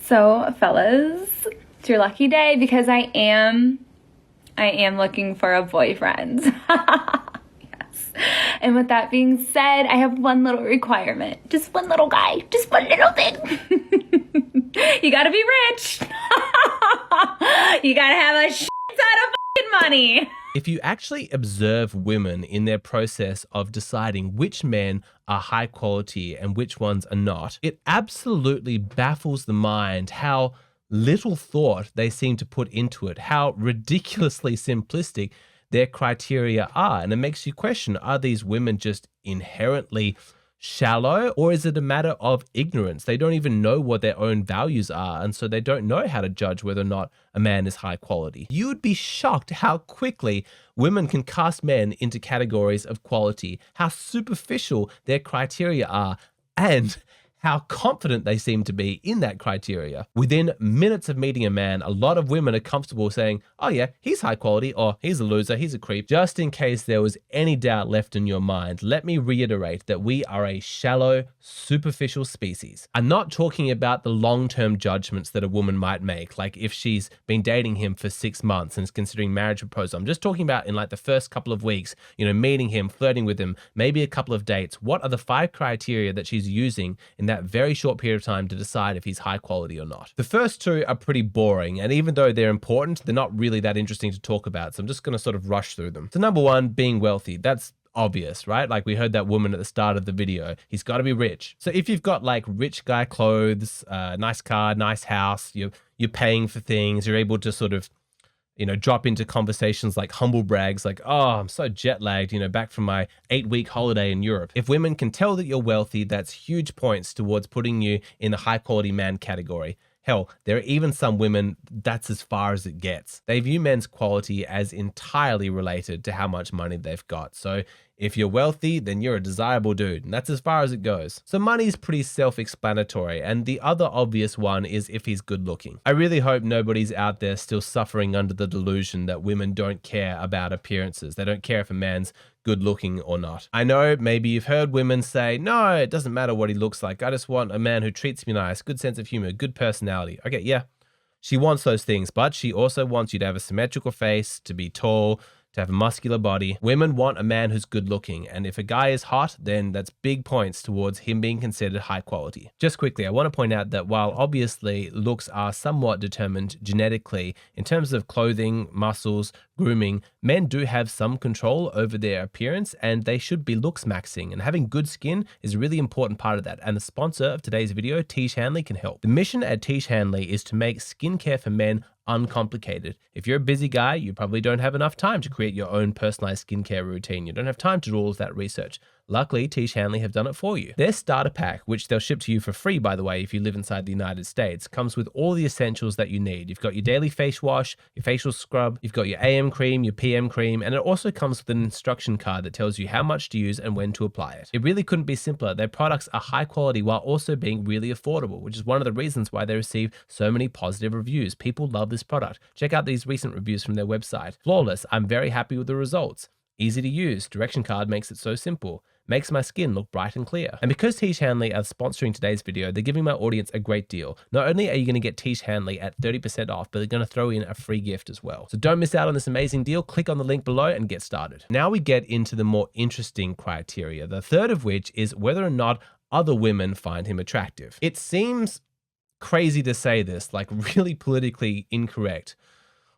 So, fellas, it's your lucky day because I am looking for a boyfriend. Yes. And with that being said, I have one little requirement. Just one little guy. Just one little thing. You gotta be rich. You gotta have a shit ton of fucking money. If you actually observe women in their process of deciding which men are high quality and which ones are not, it absolutely baffles the mind how little thought they seem to put into it, how ridiculously simplistic their criteria are. And it makes you question, are these women just inherently shallow, or is it a matter of ignorance? They don't even know what their own values are, and so they don't know how to judge whether or not a man is high quality. You would be shocked how quickly women can cast men into categories of quality, how superficial their criteria are, and how confident they seem to be in that criteria. Within minutes of meeting a man, a lot of women are comfortable saying, oh yeah, he's high quality, or he's a loser, he's a creep. Just in case there was any doubt left in your mind, let me reiterate that we are a shallow, superficial species. I'm not talking about the long-term judgments that a woman might make, like if she's been dating him for 6 months and is considering marriage proposal. I'm just talking about in like the first couple of weeks, meeting him, flirting with him, maybe a couple of dates. What are the 5 criteria that she's using in that very short period of time to decide if he's high quality or not? The first 2 are pretty boring, and even though they're important, they're not really that interesting to talk about, so I'm just going to sort of rush through them. So number 1, being wealthy. That's obvious, right? Like we heard that woman at the start of the video. He's got to be rich. So if you've got like rich guy clothes, nice car, nice house, you're paying for things, you're able to sort of drop into conversations like humble brags, like, oh, I'm so jet lagged, back from my 8-week holiday in Europe. If women can tell that you're wealthy, that's huge points towards putting you in the high quality man category. Hell, there are even some women that's as far as it gets. They view men's quality as entirely related to how much money they've got. So if you're wealthy, then you're a desirable dude, and that's as far as it goes. So money's pretty self-explanatory, and the other obvious one is if he's good looking. I really hope nobody's out there still suffering under the delusion that women don't care about appearances. They don't care if a man's good looking or not. I know maybe you've heard women say, no, it doesn't matter what he looks like. I just want a man who treats me nice, good sense of humor, good personality. Okay, yeah, she wants those things, but she also wants you to have a symmetrical face, to be tall, to have a muscular body. Women want a man who's good looking, and if a guy is hot, then that's big points towards him being considered high quality. Just quickly, I want to point out that while obviously looks are somewhat determined genetically, in terms of clothing, muscles, grooming, men do have some control over their appearance, and they should be looks maxing, and having good skin is a really important part of that, and the sponsor of today's video, Tiege Hanley, can help. The mission at Tiege Hanley is to make skincare for men uncomplicated. If you're a busy guy, you probably don't have enough time to create your own personalized skincare routine. You don't have time to do all of that research. Luckily, Tiege Hanley have done it for you. Their starter pack, which they'll ship to you for free, by the way, if you live inside the United States, comes with all the essentials that you need. You've got your daily face wash, your facial scrub, you've got your AM cream, your PM cream, and it also comes with an instruction card that tells you how much to use and when to apply it. It really couldn't be simpler. Their products are high quality while also being really affordable, which is one of the reasons why they receive so many positive reviews. People love this product. Check out these recent reviews from their website. Flawless. I'm very happy with the results. Easy to use. Direction card makes it so simple. Makes my skin look bright and clear. And because Tiege Hanley are sponsoring today's video, they're giving my audience a great deal. Not only are you going to get Tiege Hanley at 30% off, but they're going to throw in a free gift as well. So don't miss out on this amazing deal. Click on the link below and get started. Now we get into the more interesting criteria, the third of which is whether or not other women find him attractive. It seems crazy to say this, like really politically incorrect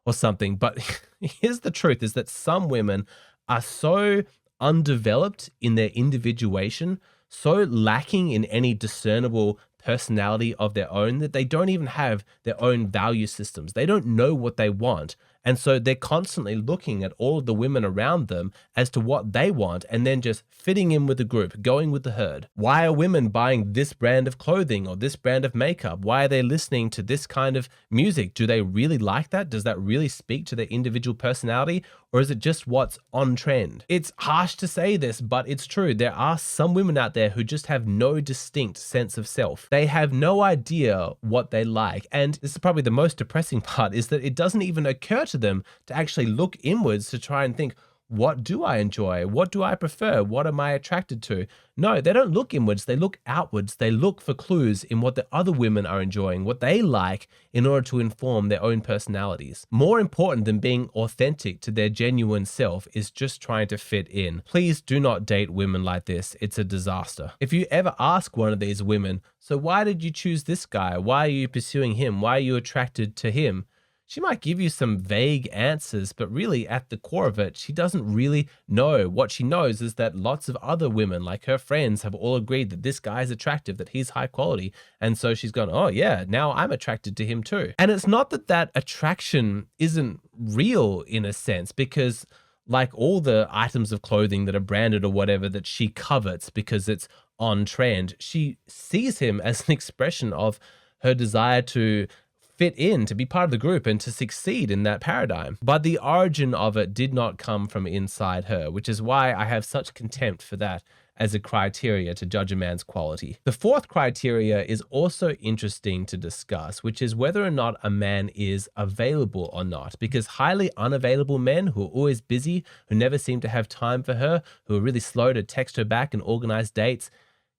or something, but here's the truth, is that some women are so undeveloped in their individuation, so lacking in any discernible personality of their own, that they don't even have their own value systems. They don't know what they want. And so they're constantly looking at all of the women around them as to what they want and then just fitting in with the group, going with the herd. Why are women buying this brand of clothing or this brand of makeup? Why are they listening to this kind of music? Do they really like that? Does that really speak to their individual personality? Or is it just what's on trend? It's harsh to say this, but it's true. There are some women out there who just have no distinct sense of self. They have no idea what they like. And this is probably the most depressing part, is that it doesn't even occur to them to actually look inwards to try and think, what do I enjoy? What do I prefer? What am I attracted to? No, they don't look inwards, they look outwards. They look for clues in what the other women are enjoying, what they like, in order to inform their own personalities. More important than being authentic to their genuine self is just trying to fit in. Please do not date women like this. It's a disaster. If you ever ask one of these women, so why did you choose this guy? Why are you pursuing him? Why are you attracted to him? She might give you some vague answers, but really at the core of it, she doesn't really know. What she knows is that lots of other women, like her friends, have all agreed that this guy is attractive, that he's high quality. And so she's gone, oh yeah, now I'm attracted to him too. And it's not that that attraction isn't real in a sense, because like all the items of clothing that are branded or whatever that she covets because it's on trend, she sees him as an expression of her desire to fit in, to be part of the group, and to succeed in that paradigm. But the origin of it did not come from inside her, which is why I have such contempt for that as a criteria to judge a man's quality. The fourth criteria is also interesting to discuss, which is whether or not a man is available or not, because highly unavailable men who are always busy, who never seem to have time for her, who are really slow to text her back and organize dates,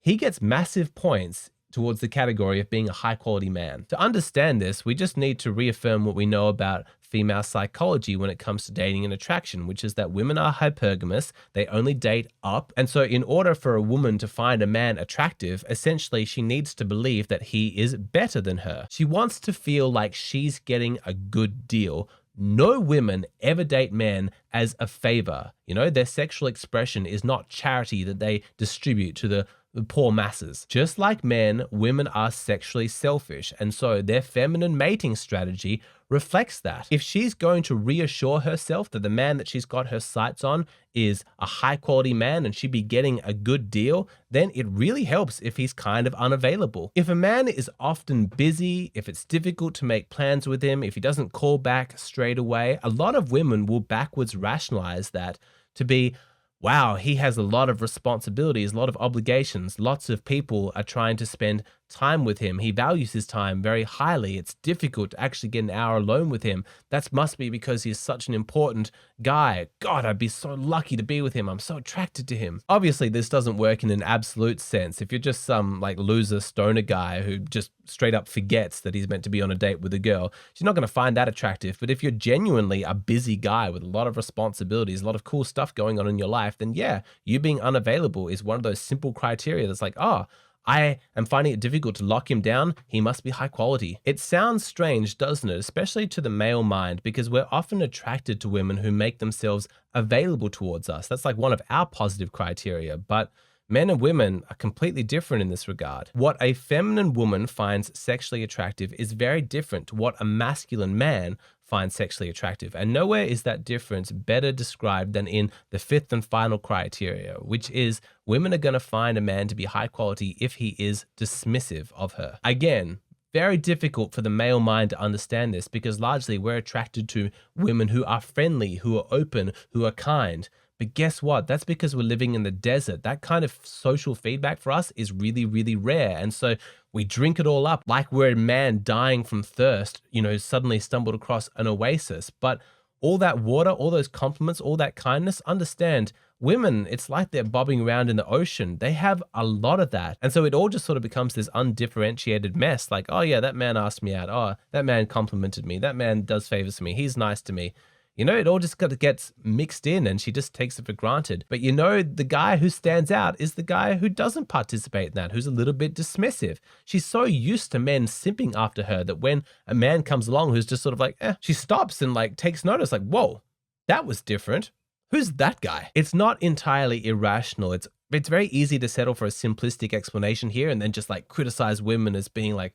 he gets massive points towards the category of being a high quality man. To understand this, we just need to reaffirm what we know about female psychology when it comes to dating and attraction, which is that women are hypergamous, they only date up. And so in order for a woman to find a man attractive, essentially she needs to believe that he is better than her. She wants to feel like she's getting a good deal. No women ever date men as a favor. You know, their sexual expression is not charity that they distribute to the poor masses. Just like men, women are sexually selfish, and so their feminine mating strategy reflects that. If she's going to reassure herself that the man that she's got her sights on is a high quality man and she'd be getting a good deal, then it really helps if he's kind of unavailable. If a man is often busy, if it's difficult to make plans with him, if he doesn't call back straight away, a lot of women will backwards rationalize that to be, wow, he has a lot of responsibilities, a lot of obligations. Lots of people are trying to spend time with him. He values his time very highly. It's difficult to actually get an hour alone with him. That must be because he's such an important guy. God, I'd be so lucky to be with him. I'm so attracted to him. Obviously, this doesn't work in an absolute sense. If you're just some like loser stoner guy who just straight up forgets that he's meant to be on a date with a girl, she's not going to find that attractive. But if you're genuinely a busy guy with a lot of responsibilities, a lot of cool stuff going on in your life, then yeah, you being unavailable is one of those simple criteria that's like, oh, I am finding it difficult to lock him down. He must be high quality. It sounds strange, doesn't it? Especially to the male mind, because we're often attracted to women who make themselves available towards us. That's like one of our positive criteria, but men and women are completely different in this regard. What a feminine woman finds sexually attractive is very different to what a masculine man finds sexually attractive. And nowhere is that difference better described than in the fifth and final criteria, which is women are going to find a man to be high quality if he is dismissive of her. Again, very difficult for the male mind to understand this because largely we're attracted to women who are friendly, who are open, who are kind. But guess what? That's because we're living in the desert. That kind of social feedback for us is really, really rare. And so we drink it all up like we're a man dying from thirst, you know, suddenly stumbled across an oasis. But all that water, all those compliments, all that kindness, understand, women, it's like they're bobbing around in the ocean. They have a lot of that. And so it all just sort of becomes this undifferentiated mess. Like, oh yeah, that man asked me out. Oh, that man complimented me. That man does favors for me. He's nice to me. You know, it all just gets mixed in and she just takes it for granted. But you know, the guy who stands out is the guy who doesn't participate in that, who's a little bit dismissive. She's so used to men simping after her that when a man comes along who's just sort of like, she stops and like takes notice, like, whoa, that was different. Who's that guy? It's not entirely irrational. It's very easy to settle for a simplistic explanation here and then just like criticize women as being like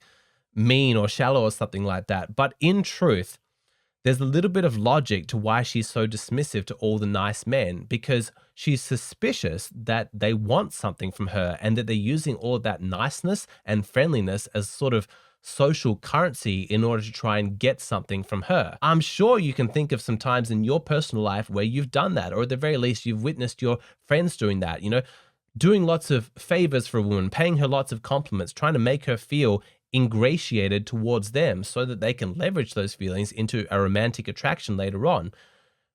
mean or shallow or something like that. But in truth, there's a little bit of logic to why she's so dismissive to all the nice men, because she's suspicious that they want something from her and that they're using all of that niceness and friendliness as sort of social currency in order to try and get something from her. I'm sure you can think of some times in your personal life where you've done that, or at the very least, you've witnessed your friends doing that, you know, doing lots of favors for a woman, paying her lots of compliments, trying to make her feel ingratiated towards them so that they can leverage those feelings into a romantic attraction later on.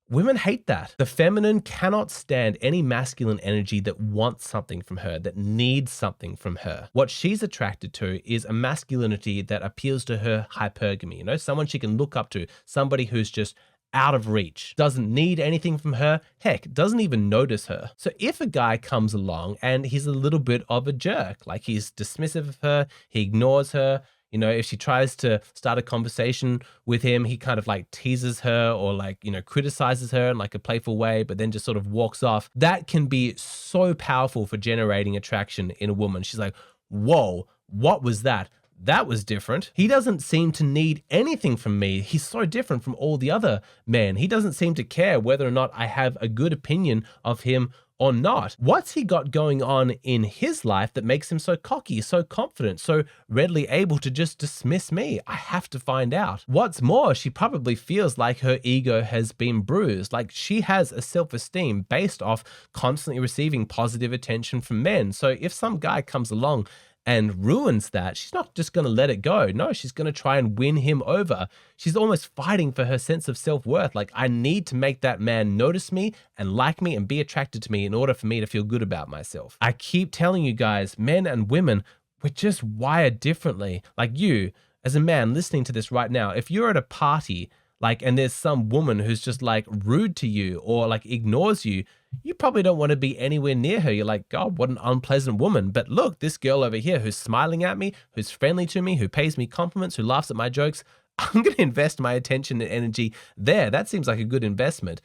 Women hate that. The feminine cannot stand any masculine energy that wants something from her, that needs something from her. What she's attracted to is a masculinity that appeals to her hypergamy, you know, someone she can look up to, somebody who's just out of reach, doesn't need anything from her, heck, doesn't even notice her. So if a guy comes along and he's a little bit of a jerk, like he's dismissive of her, he ignores her, you know, if she tries to start a conversation with him, he kind of like teases her or like, you know, criticizes her in like a playful way, but then just sort of walks off. That can be so powerful for generating attraction in a woman. She's like, whoa, what was that? That was different. He doesn't seem to need anything from me. He's so different from all the other men. He doesn't seem to care whether or not I have a good opinion of him or not. What's he got going on in his life that makes him so cocky, so confident, so readily able to just dismiss me? I have to find out. What's more, she probably feels like her ego has been bruised, like she has a self-esteem based off constantly receiving positive attention from men. So if some guy comes along and ruins that, she's not just going to let it go. No, she's going to try and win him over. She's almost fighting for her sense of self-worth. Like, I need to make that man notice me and like me and be attracted to me in order for me to feel good about myself. I keep telling you guys, men and women, we're just wired differently. Like you, as a man listening to this right now, if you're at a party, like, and there's some woman who's just like rude to you or like ignores you, you probably don't want to be anywhere near her. You're like, God, what an unpleasant woman. But look, this girl over here who's smiling at me, who's friendly to me, who pays me compliments, who laughs at my jokes, I'm going to invest my attention and energy there. That seems like a good investment.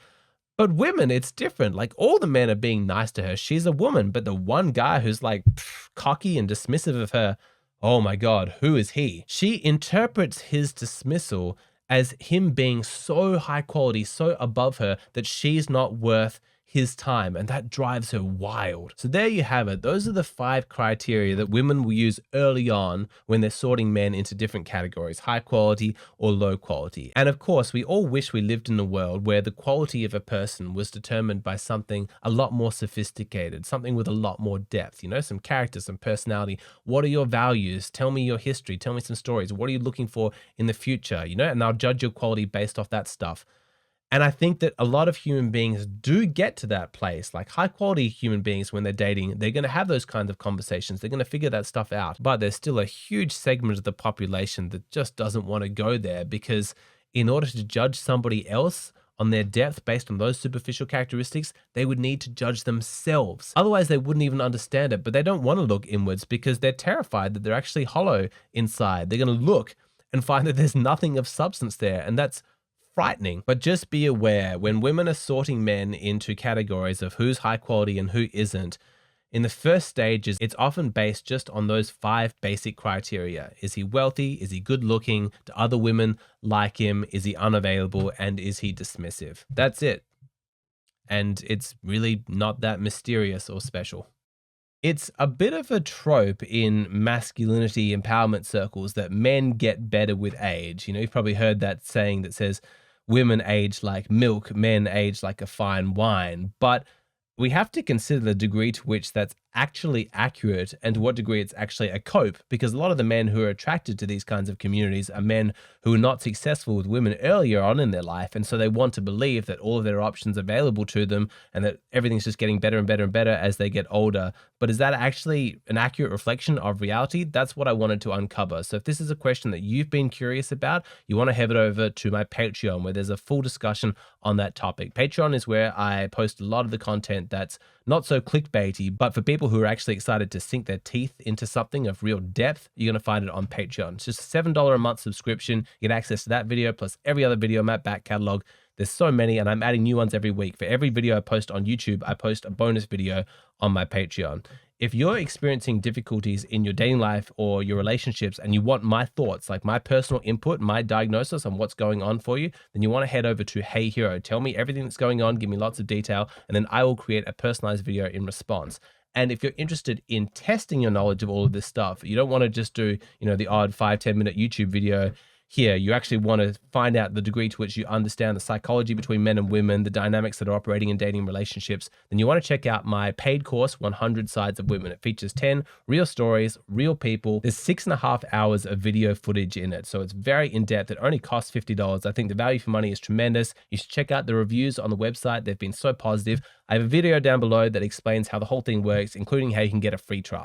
But women, it's different. Like, all the men are being nice to her. She's a woman, but the one guy who's like cocky and dismissive of her, oh my God, who is he? She interprets his dismissal as him being so high quality, so above her, that she's not worth his time, and that drives her wild. So there you have it. Those are the 5 criteria that women will use early on when they're sorting men into different categories, high quality or low quality. And of course, we all wish we lived in a world where the quality of a person was determined by something a lot more sophisticated, something with a lot more depth, you know, some character, some personality. What are your values? Tell me your history. Tell me some stories. What are you looking for in the future? You know, and I'll judge your quality based off that stuff. And I think that a lot of human beings do get to that place, like high quality human beings when they're dating, they're going to have those kinds of conversations. They're going to figure that stuff out. But there's still a huge segment of the population that just doesn't want to go there, because in order to judge somebody else on their depth based on those superficial characteristics, they would need to judge themselves. Otherwise, they wouldn't even understand it. But they don't want to look inwards because they're terrified that they're actually hollow inside. They're going to look and find that there's nothing of substance there. And that's frightening. But just be aware, when women are sorting men into categories of who's high quality and who isn't, in the first stages, it's often based just on those 5 basic criteria. Is he wealthy? Is he good looking? Do other women like him? Is he unavailable? And is he dismissive? That's it. And it's really not that mysterious or special. It's a bit of a trope in masculinity empowerment circles that men get better with age. You know, you've probably heard that saying that says, women age like milk, men age like a fine wine. But we have to consider the degree to which that's actually accurate and to what degree it's actually a cope, because a lot of the men who are attracted to these kinds of communities are men who are not successful with women earlier on in their life, and so they want to believe that all of their options are available to them and that everything's just getting better and better and better as they get older. But is that actually an accurate reflection of reality? That's what I wanted to uncover. So if this is a question that you've been curious about, you want to head over to my Patreon, where there's a full discussion on that topic. Patreon is where I post a lot of the content that's not so clickbaity, but for people who are actually excited to sink their teeth into something of real depth, you're going to find it on Patreon. It's just a $7 a month subscription. You get access to that video plus every other video in my back catalog. There's so many, and I'm adding new ones every week. For every video I post on YouTube, I post a bonus video on my Patreon. If you're experiencing difficulties in your dating life or your relationships and you want my thoughts, like my personal input, my diagnosis on what's going on for you, then you want to head over to Hey Hero. Tell me everything that's going on, give me lots of detail, and then I will create a personalized video in response. And if you're interested in testing your knowledge of all of this stuff, you don't want to just do, you know, the odd 5-10 minute YouTube video. here, you actually want to find out the degree to which you understand the psychology between men and women, the dynamics that are operating in dating relationships, then you want to check out my paid course, 100 Sides of Women. It features 10 real stories, real people. There's 6.5 hours of video footage in it. So it's very in-depth. It only costs $50. I think the value for money is tremendous. You should check out the reviews on the website. They've been so positive. I have a video down below that explains how the whole thing works, including how you can get a free trial.